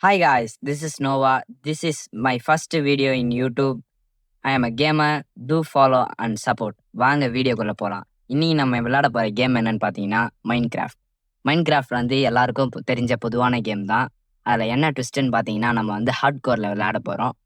Hi guys, this is Nova. This is my first video in YouTube. I am a gamer. Do follow and support. வாங்க வீடியோக்குள்ள போலாம். இன்னைக்கு நம்ம விளையாட போற கேம் என்னன்னு பார்த்தீங்கன்னா மைன்கிராஃப்ட். மைன்கிராஃப்ட் வந்து எல்லாருக்கும் தெரிஞ்ச பொதுவான கேம் தான். அதில் என்ன ட்விஸ்ட்னு பார்த்தீங்கன்னா நம்ம வந்து ஹார்ட் கோரில் விளையாட போகிறோம்.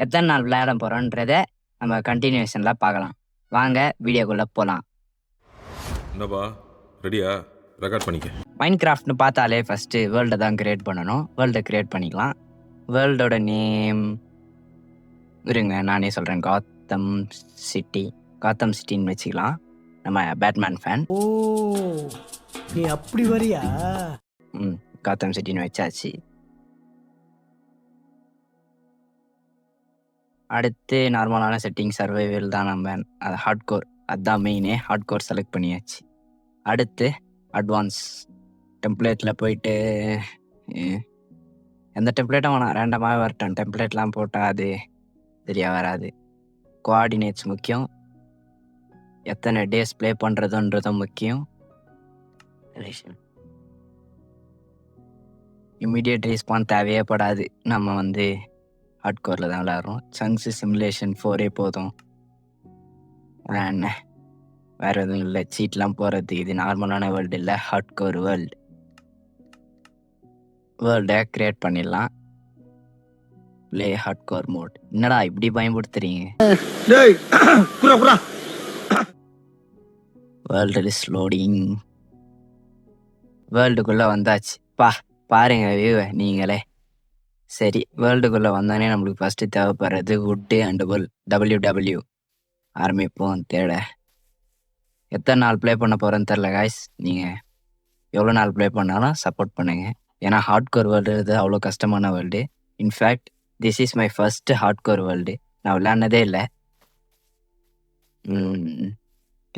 எத்தனை நாள் விளையாட போகிறோன்றத நம்ம கண்டினியூஷனில் பார்க்கலாம். வாங்க வீடியோக்குள்ளே போகலாம். என்னப்பா ரெடியா? ரெக்கார்ட் பண்ணிக்க. மைன்கிராஃப்ட்னு பார்த்தாலே ஃபஸ்ட்டு வேர்ல்டை தான் கிரியேட் பண்ணணும். வேர்ல்டை கிரியேட் பண்ணிக்கலாம். வேர்ல்டோட நேம் இருங்க நானே சொல்கிறேன். காத்தம் சிட்டின்னு வச்சுக்கலாம். நம்ம பேட்மேன் ஃபேன். ஓ நீ அப்படி வரியா? காத்தம் சிட்டின்னு வச்சாச்சு. அடுத்து நார்மலான செட்டிங் சர்வைவல் தான். நம்ம அது ஹார்ட் கோர், அதுதான் மெயினே. ஹார்ட் கோர் செலக்ட் பண்ணியாச்சு. அடுத்து அட்வான்ஸ் டெம்ப்ளேட்டில் போயிட்டு எந்த டெம்ப்ளேட்டும் வேணாம், ரேண்டமாக வரட்டும். டெம்ப்ளேட்லாம் போட்டால் அது சரியாக வராது. கோஆர்டினேட்ஸ் முக்கியம், எத்தனை டேஸ் ப்ளே பண்ணுறதுன்றதும் முக்கியம். இம்மிடியேட் ரெஸ்பான்ஸ் தேவையே படாது. நம்ம வந்து ஹார்ட் கோரில் தான் விளாட்றோம். சங்க்ஸு சிமுலேஷன் 4 போதும். வேறு எதுவும் இல்லை. சீட்லாம் போகிறது. இது நார்மலான வேர்ல்டு இல்லை, ஹார்ட் கோர் வேர்ல்டு. வேர்ல்டை க்ரியேட் பண்ணிடலாம். Play hard core mode. என்னடா இப்படி பயன்படுத்துறீங்க? World is loading. வேர்ல்டுக்குள்ளே வந்தாச்சு. பாருங்க வியூவை நீங்களே. சரி, வேர்ல்டுக்குள்ளே வந்தோடனே நம்மளுக்கு ஃபஸ்ட்டு தேவைப்படுறது வுட்டு அண்ட் WW. ஆரம்பிப்போம் தேட. எத்தனை நாள் ப்ளே பண்ண போகிறேன்னு தெரில காய்ஸ். நீங்கள் எவ்வளோ நாள் ப்ளே பண்ணாலும் சப்போர்ட் பண்ணுங்கள். ஏன்னா ஹார்ட் கோர் வேர்ல்டு இது அவ்வளோ கஷ்டமான world. In fact this is my first heart core world. நான் விளையாடினதே இல்லை.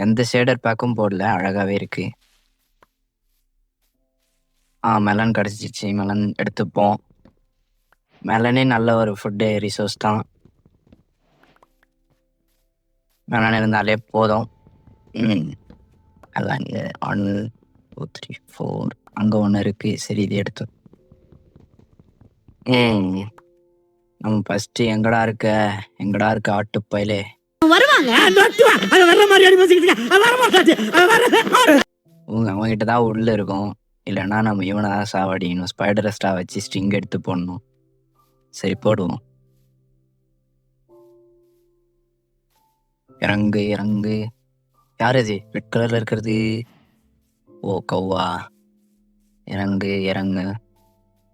எந்த ஷேடர் பேக்கும் போடல, அழகாகவே இருக்குது. மெலன் கிடச்சிச்சு. மெலன் எடுத்துப்போம். மெலனே நல்ல ஒரு ஃபுட்டு ரிசோர்ஸ் தான். மெலன் இருந்தாலே போதும். அதான் இங்கே 1 2 3 4 அங்கே ஒன்று இருக்குது. சரி, இது எடுத்து நம்ம ஃபஸ்ட்டு எங்கடா இருக்க ஆட்டுப்பயிலே அவங்ககிட்ட தான் உள்ளே இருக்கும். இல்லைன்னா நம்ம இவனை தான் சாவடிக்கணும். ஸ்பைடர் ஸ்டார் வச்சு ஸ்ட்ரிங் எடுத்து போடணும். சரி, போடுவோம். இறங்கு. யார் அது ரெட் கலரில் இருக்கிறது? ஓ, கவ்வா. இறங்கு.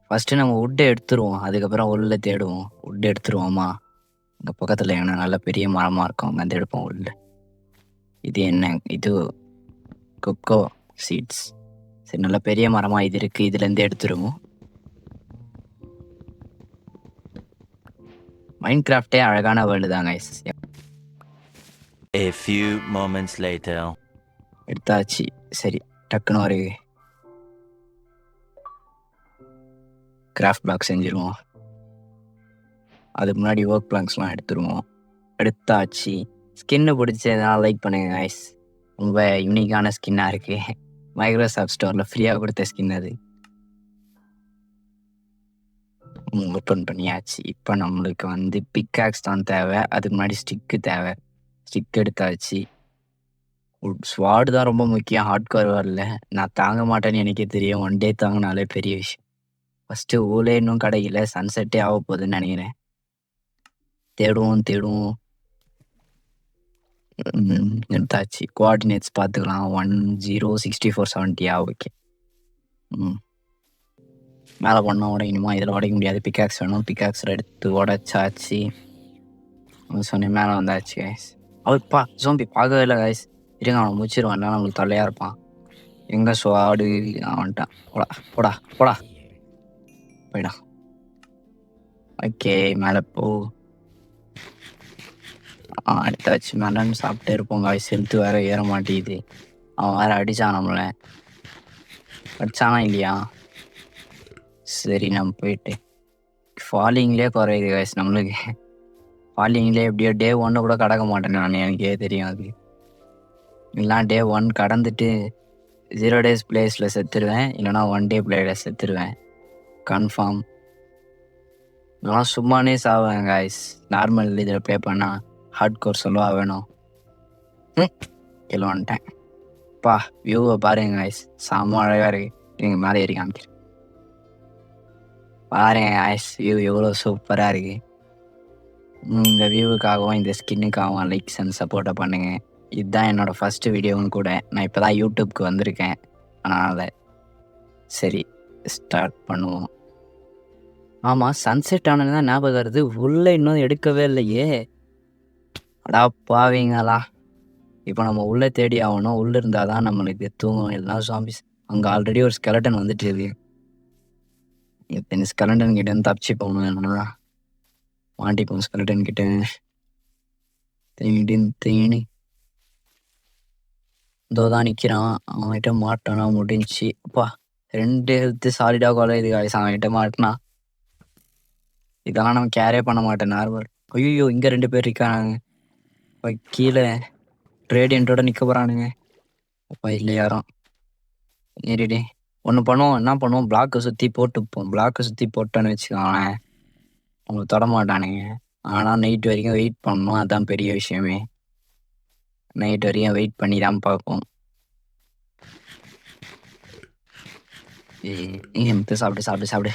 ஃபஸ்ட்டு நம்ம வுட்டை எடுத்துருவோம், அதுக்கப்புறம் உள்ள தேடுவோம். வுட்டு எடுத்துருவோமா? இங்கே பக்கத்தில் என்ன நல்ல பெரிய மரமாக இருக்கும், அங்கே வந்து எடுப்போம் உள்ள. இது என்ன? இது கொக்கோ சீட்ஸ். சரி, நல்ல பெரிய மரமாக இது இருக்குது. இதுலேருந்து எடுத்துருவோம். மைன்கிராஃப்டே அழகான வேர்ல்டு தான் guys. A few moments later. எடுத்தாச்சு. சரி, டக்குன்னு ஒரு கிராஃப்ட் பிளாக் செஞ்சுருவோம். அதுக்கு முன்னாடி ஒர்க் பிளாங்க்ஸ்லாம் எடுத்தாச்சு. ஸ்கின்னு பிடிச்சதுனால லைக் பண்ணுங்க கைஸ். ரொம்ப யூனிக்கான ஸ்கின்னாக இருக்குது. மைக்ரோசாஃப்ட் ஸ்டோரில் ஃப்ரீயாக கொடுத்த ஸ்கின் அது. ஓப்பன் பண்ணியாச்சு. இப்போ நம்மளுக்கு வந்து பிக்காக்ஸ் தான் தேவை. அதுக்கு முன்னாடி ஸ்டிக்கு தேவை. ஸ்டிக் எடுத்தாச்சு. ஸ்வாடு தான் ரொம்ப முக்கியம் ஹார்ட் கோர் வரல. நான் தாங்க மாட்டேன்னு எனக்கே தெரியும். 1 டே தாங்கினாலே பெரிய விஷயம். ஃபஸ்ட்டு ஊலே இன்னும் கிடைக்கல. சன்செட்டே ஆக போகுதுன்னு நினைக்கிறேன். தேடுவோம். எடுத்தாச்சு. கோஆர்டினேட்ஸ் பார்த்துக்கலாம். 1 0 64 70. ஓகே. மேலே பண்ணால் உடைக்கணுமா? இதில் உடைக்க முடியாது. பிக்காக்ஸ் வேணும். பிக்காக்ஸில் எடுத்து உடைச்சாச்சு. சொன்னேன் மேலே வந்தாச்சு கைஸ். அவர்ப்பா ஜோம்பி பார்க்கவே இல்லை கைஸ். இருங்க, அவனை முடிச்சிருவான். இல்லை நம்மளுக்கு தொல்லையாக இருப்பான். எங்கே ஸ்வாடு? அவன்ட்டான். போடா போயிடா. ஓகே, மேலே போ. எடுத்தாச்சு. மேலன்னு சாப்பிட்டே இருப்போம் கைஸ். ஹெல்த்து வேறு ஏற மாட்டேங்குது. அவன் வேறு அடித்தான் நம்மளை. அடித்தானா இல்லையா? சரி, நம்ம போயிட்டு ஃபாலிங்லேயே குறையுது கைஸ் நம்மளுக்கு. ஃபாலிங்லேயே எப்படியோ டே 1 கூட கடக்க மாட்டேன் நான். எனக்கே தெரியும் அது. இல்லைனா டே 1 கடந்துட்டு 0 days பிளேஸில் செத்துருவேன். இல்லைனா 1 day பிளேயில் செத்துருவேன் கன்ஃபார்ம். நான் சும்மானே சாவேன் காய்ஸ். நார்மல் இதில் ப்ளே பண்ணால் ஹார்ட் கோர் சொல்லவா வேணும். கீழே வந்துட்டேன். பா வியூவை பாருங்க காய்ஸ், செம்ம அழகாக இருக்குது. நீங்கள் மேலே ஏறி காமிக்கிறேன் பாருங்க காய்ஸ், வியூ எவ்வளோ சூப்பராக இருக்குது. இந்த வியூவுக்காகவும் இந்த ஸ்கின்னுக்காகவும் லைக்ஸ் அண்ட் சப்போர்ட்டை பண்ணுங்கள். இதுதான் என்னோடய ஃபஸ்ட்டு வீடியோவும் கூட. நான் இப்போ தான் யூடியூப்க்கு வந்திருக்கேன். அதனால் சரி ஸ்டார்ட் பண்ணுவோம். ஆமாம், சன்செட் ஆனது தான் ஞாபகம் வருது. உள்ளே இன்னும் எடுக்கவே இல்லையே. அடா பாவீங்களா. இப்போ நம்ம உள்ளே தேடி ஆகணும். உள்ளே இருந்தால் தான் நம்மளுக்கு தூங்கும். எல்லாம் ஜாம்பிஸ். அங்கே ஆல்ரெடி ஒரு ஸ்கெலட்டன் வந்துட்டு இருக்கு. இப்போ இந்த ஸ்கெலட்டன் கிட்ட இருந்து தப்பிச்சு போகணும். என்னன்னா மாட்டிப்போம் ஸ்கெலட்டன் கிட்ட. தேனி இதோ தான் நிற்கிறான். அவன்கிட்ட மாட்டானா முடிஞ்சு. அப்பா 2 ஹெல்த்து சாலிடாக குறையுது காய்ஸ். அவன்கிட்ட மாட்டினா இதெல்லாம் நம்ம கேரே பண்ண மாட்டேன் நார்மல். ஐயோ, இங்கே 2 பேர் இருக்கானுங்க. இப்போ கீழே ரேடியண்ட்டோட நிற்க போகிறானுங்க. அப்பா இல்லை யாரும். ஏறிடே ஒன்று பண்ணுவோம். என்ன பண்ணுவோம், பிளாக்கை சுற்றி போட்டுப்போம். பிளாக்கை சுற்றி போட்டோன்னு வச்சுக்கோங்க, அவங்க தொட மாட்டானுங்க. ஆனால் நைட் வரைக்கும் வெயிட் பண்ணணும். அதுதான் பெரிய விஷயமே. நைட் வரைக்கும் வெயிட் பண்ணி தான் பார்ப்போம். சாப்பிடு சாப்பிடு சாப்பிடு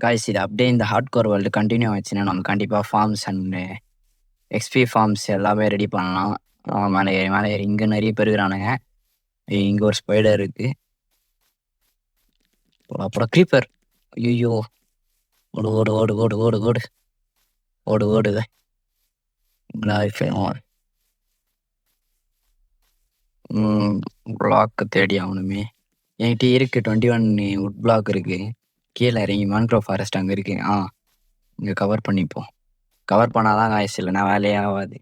காய்ஸ். இது அப்படியே இந்த ஹார்ட் கோர் வேர்ல்டு கண்டினியூ ஆச்சுன்னா நம்ம கண்டிப்பாக ஃபார்ம்ஸ் அண்டு எக்ஸ்பி ஃபார்ம்ஸ் எல்லாமே ரெடி பண்ணலாம். மேலே ஏறி மேலே ஏறி இங்கே நிறைய பேர் இருக்கிறானுங்க. இங்கே ஒரு ஸ்பைடர் இருக்குது. அப்புறம் க்ரீப்பர். ஐயோ, ஓடு ஓடு ஓடு ஓடு ஓடு ஓடு ஓடு ஓடுது. பிளாக்கு தேடி ஆகணுமே. என்கிட்ட இருக்குது 21 வுட் பிளாக் இருக்குது. கீழே இறங்கி மேன்க்ரோவ் ஃபாரஸ்ட் அங்கே இருக்குது. இங்கே கவர் பண்ணிப்போம். கவர் பண்ணாதான் காய்ஸ், இல்லைன்னா வேலையே ஆகாது.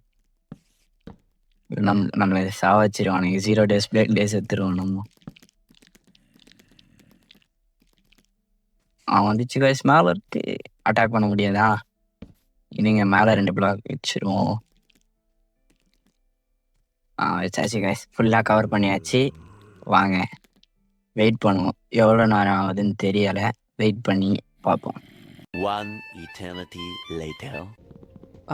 நம்ம சாவச்சிருவானுங்க. 0 டேஸ் பிளேட் டேஸ் எடுத்துருவோம் நம்ம. வந்துச்சு காய்ஸ். மேலே இருக்கு. அட்டாக் பண்ண முடியாதா? இன்னைங்க மேலே 2 பிளாக் வச்சிருவோம். வச்சாச்சு காய்ஸ். ஃபுல்லாக கவர் பண்ணியாச்சு. வாங்க வெயிட் பண்ணுவோம். எவ்வளோ நேரம் ஆகுதுன்னு தெரியலை. வெயிட் பண்ணி பார்ப்போம். One eternity later.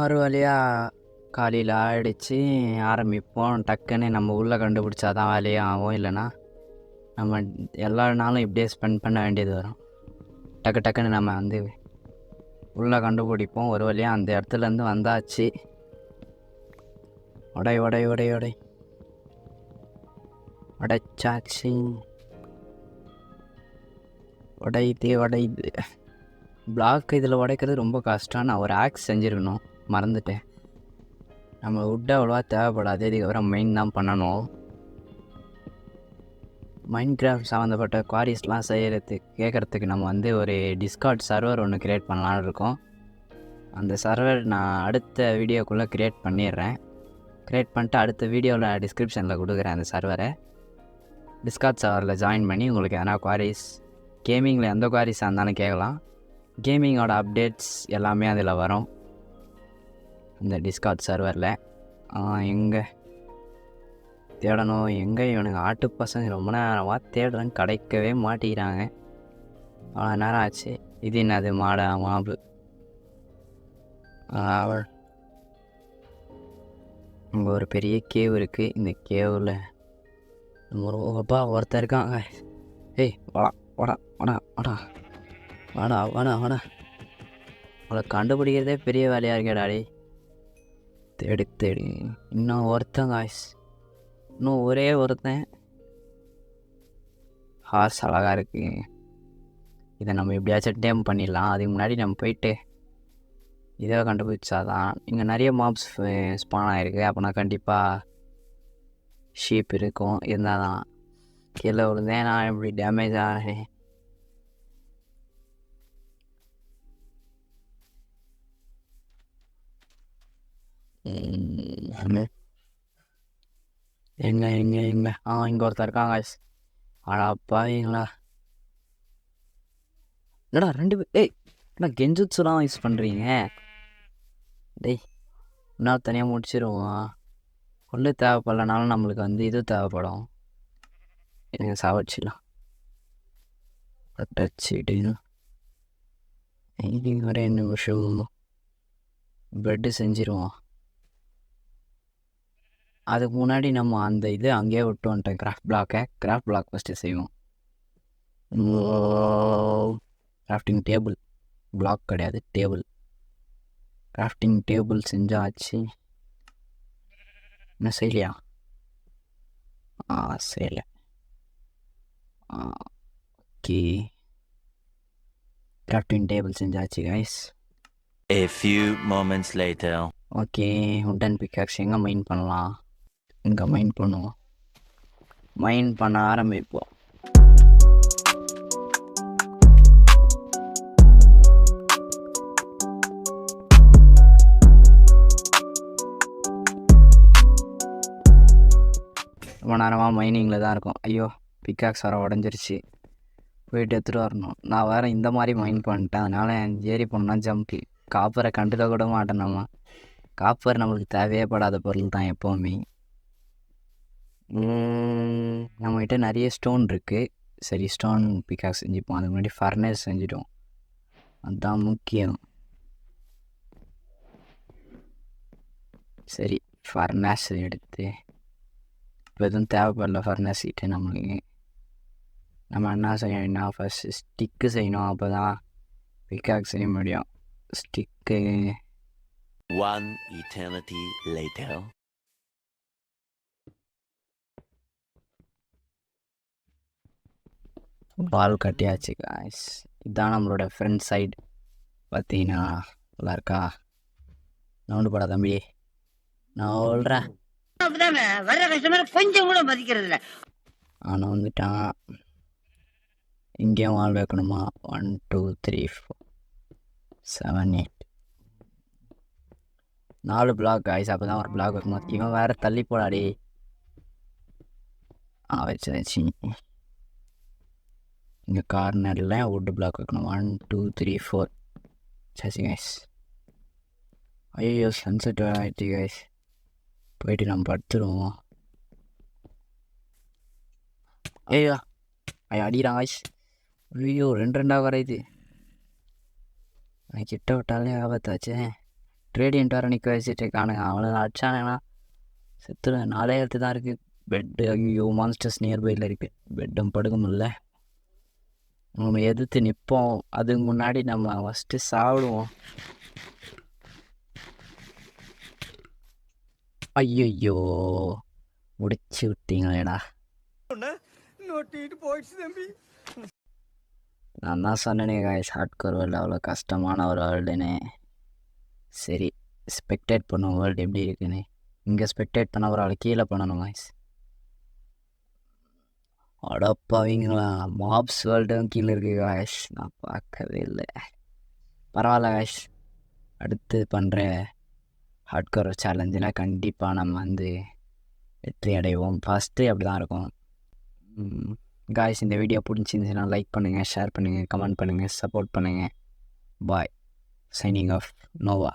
ஒரு வழியாக காலையில் ஆகிடுச்சு. ஆரம்பிப்போம். டக்குன்னு நம்ம உள்ளே கண்டுபிடிச்சாதான் வேலையே ஆகும். இல்லைன்னா நம்ம எல்லா நாளும் இப்படியே ஸ்பெண்ட் பண்ண வேண்டியது வரும். டக்குன்னு நம்ம உள்ளே கண்டுபிடிப்போம். ஒரு வழியாக அந்த இடத்துலேருந்து வந்தாச்சு. உடை உடை உடை உடை உடைச்சாச்சு. உடையுது. பிளாக் இதில் உடைக்கிறது ரொம்ப கஷ்டம். நான் ஒரு ஆக்ஸ் செஞ்சுருக்கணும், மறந்துட்டேன். நம்ம வுட் அவ்வளோவா தேவைப்படாது. இதுக்கப்புறம் மெயின் தான் பண்ணணும். மைண்ட் கிராஃப்ட் சம்மந்தப்பட்ட குவாரிஸ்லாம் கேட்குறதுக்கு நம்ம ஒரு டிஸ்கார்ட் சர்வர் ஒன்று க்ரியேட் பண்ணலான்னு இருக்கோம். அந்த சர்வர் நான் அடுத்த வீடியோக்குள்ளே க்ரியேட் பண்ணிடுறேன். க்ரியேட் பண்ணிட்டு அடுத்த வீடியோவில் டிஸ்கிரிப்ஷனில் கொடுக்குறேன் அந்த சர்வரை. டிஸ்கார்ட் சர்வரில் ஜாயின் பண்ணி உங்களுக்கு எதனா குவாரிஸ், கேமிங்கில் எந்த குவாரிஸாக இருந்தாலும் கேட்கலாம். கேமிங்கோட அப்டேட்ஸ் எல்லாமே அதில் வரும் இந்த டிஸ்கார்ட் சர்வரில். எங்கே தேடணும், எங்கே இவனுங்க ஆட்டு பசங்க ரொம்ப நேரமாக தேடுறேன், கிடைக்கவே மாட்டேங்கிறாங்க. அவ்வளோ நேரம் ஆச்சு. இது என்னது மாபு. இங்கே ஒரு பெரிய கேவ் இருக்குது. இந்த கேவில் அப்பா ஒருத்தர் இருக்காங்க. ஏய் வாடா வாடா வாடா வாடா வாடா வாடா வாடா. அவளை கண்டுபிடிக்கிறதே பெரிய வேலையாக இருக்கேடாடி. தேடு. இன்னும் ஒருத்தன் காய்ஸ். இன்னும் ஒரே ஒருத்தன். ஹார்ஸ் அழகாக இருக்குது. இதை நம்ம எப்படியாச்சும் டேம் பண்ணிடலாம். அதுக்கு முன்னாடி நம்ம போயிட்டு இதை கண்டுபிடிச்சாதான். இங்கே நிறைய மாப்ஸ் ஸ்பான் ஆகிருக்கு. அப்போனா கண்டிப்பாக ஷீப் இருக்கும். இருந்தால் தான். கீழே விழுந்தேன் நான், எப்படி டேமேஜ் ஆகிறேன். எங்க இங்கே ஒருத்தர் இருக்காங்க. அப்பாங்களா, என்னடா 2 பேர். என்ன கெஞ்சுட்ஸுலாம் யூஸ் பண்ணுறீங்க? இன்னும் தனியாக முடிச்சிருவோம். கொள்ளு தேவைப்படலனாலும் நம்மளுக்கு இது தேவைப்படும். எனக்கு சாவடிச்சிடலாம். டச்சிட்டு ஒரே நிமிஷம் பெட்டு செஞ்சிருவோம். அதுக்கு முன்னாடி நம்ம அந்த இது அங்கேயே விட்டு வந்துட்டோம். கிராஃப்ட் பிளாக் ஃபஸ்ட்டு செய்வோம். கிராஃப்டிங் டேபிள், பிளாக் கிடையாது, டேபிள். கிராஃப்டிங் டேபிள் செஞ்சாச்சு. என்ன செய்யலையா? செய்யலை. ஓகே, கிராஃப்டிங் டேபிள் செஞ்சாச்சு guys. A few moments later. Okay, wooden pickaxe எங்கே மைன் பண்ணலாம்? இங்கே மைன் பண்ணுவோம். மைன் பண்ண ஆரம்பிப்போம். ரொம்ப நேரமாக மைனிங்கில் தான் இருக்கும். ஐயோ, பிக்காக்ஸ் வர உடஞ்சிருச்சு. போயிட்டு எடுத்துகிட்டு வரணும். நான் வேறு இந்த மாதிரி மைன் பண்ணிட்டேன். அதனால் ஏறி போனால் ஜம்ப்பு. காப்பரை கண்டுக்க கூட மாட்டேன். காப்பர் நம்மளுக்கு தேவையே படாத பொருள் தான் எப்போவுமே. நம்மகிட்ட நிறைய ஸ்டோன் இருக்குது. சரி, ஸ்டோன் பிக்காக்ஸ் செஞ்சுப்போம். அதுக்கு முன்னாடி ஃபர்னஸ் செஞ்சிட்டோம், அதுதான் முக்கியம். சரி, ஃபர்னஸ் எடுத்து இப்போ எதுவும் தேவைப்படல. ஃபர்னஸ் கிட்ட நம்மளுக்கு நம்ம என்ன செய்யணும்னா ஃபஸ்ட்டு ஸ்டிக்கு செய்யணும். அப்போ தான் பிக்காக்ஸ் செய்ய முடியும். ஸ்டிக்கு. One eternity later. பால் கட்டியாச்சு காய்ஸ். இதுதான் நம்மளோட ஃப்ரண்ட் சைடு. பார்த்தீங்கன்னா நல்லா இருக்கா? நவுண்டு போடா தம்பி, நான் சொல்கிறேன். வர கஸ்டமர் கொஞ்சம் கூட மதிக்கிறது இல்லை. ஆனால் வந்துட்டான். இங்கேயும் வால் வைக்கணுமா? 1 2 3 4 7 8 4 பிளாக் காய்ஸ். அப்போ தான் ஒரு பிளாக் வைக்கணும். இவன் வேறு தள்ளி போடாடி. வச்சு இங்கே கார்னரில் வுட்டு பிளாக் வைக்கணும். 1 2 3 4. சரி கைஸ். ஐயோ, சன்செட் ஆகிடுச்சு கைஸ். போயிட்டு நம்ம படுத்துருவோம். ஐயோ அடிக்கிறான் கைஸ். ஐயோ, 2 வரையுது. நான் கிட்ட விட்டாலே ஆபத்தாச்சு. ட்ரேடியன்ட் வர நிற்க வச்சுட்டு காணுங்க. அவனை அடிச்சானேண்ணா செத்துருவேன். 4 இடத்து தான் இருக்குது. பெட்டு, ஐயோ மான்ஸ்டர்ஸ் நியர்பையில் இருக்குது. பெட்டும் படுக்க முடியல. நம்ம எதிர்த்து நிற்போம். அதுக்கு முன்னாடி நம்ம ஃபஸ்ட்டு சாப்பிடுவோம். ஐயோ, முடிச்சு விட்டீங்களேடா. நான் தான் சொன்னேனே காய்ஸ், ஹார்ட்கோர் வேர்ல்டு அவ்வளோ கஷ்டமான ஒரு வேர்ல்டுன்னு. சரி, ஸ்பெக்டேட் பண்ணுவோம் வேர்ல்டு எப்படி இருக்குன்னு. இங்கே ஸ்பெக்டேட் பண்ண ஒரு ஆள் கீழே பண்ணணும் காய்ஸ். அடப்பாவீங்களா, மாப்ஸ் வேர்ல்டும் கீழே இருக்குது காய்ஸ். நான் பார்க்கவே இல்லை. பரவாயில்ல காய்ஸ், அடுத்து பண்ணுற ஹார்ட்கோர் சேலஞ்சில் கண்டிப்பாக நம்ம வெற்றி அடைவோம். ஃபஸ்ட்டு அப்படி தான் இருக்கும் காய்ஸ். இந்த வீடியோ பிடிச்சிருந்துச்சுன்னா லைக் பண்ணுங்கள், ஷேர் பண்ணுங்கள், கமெண்ட் பண்ணுங்கள், சப்போர்ட் பண்ணுங்கள். பாய். Signing off, Noah.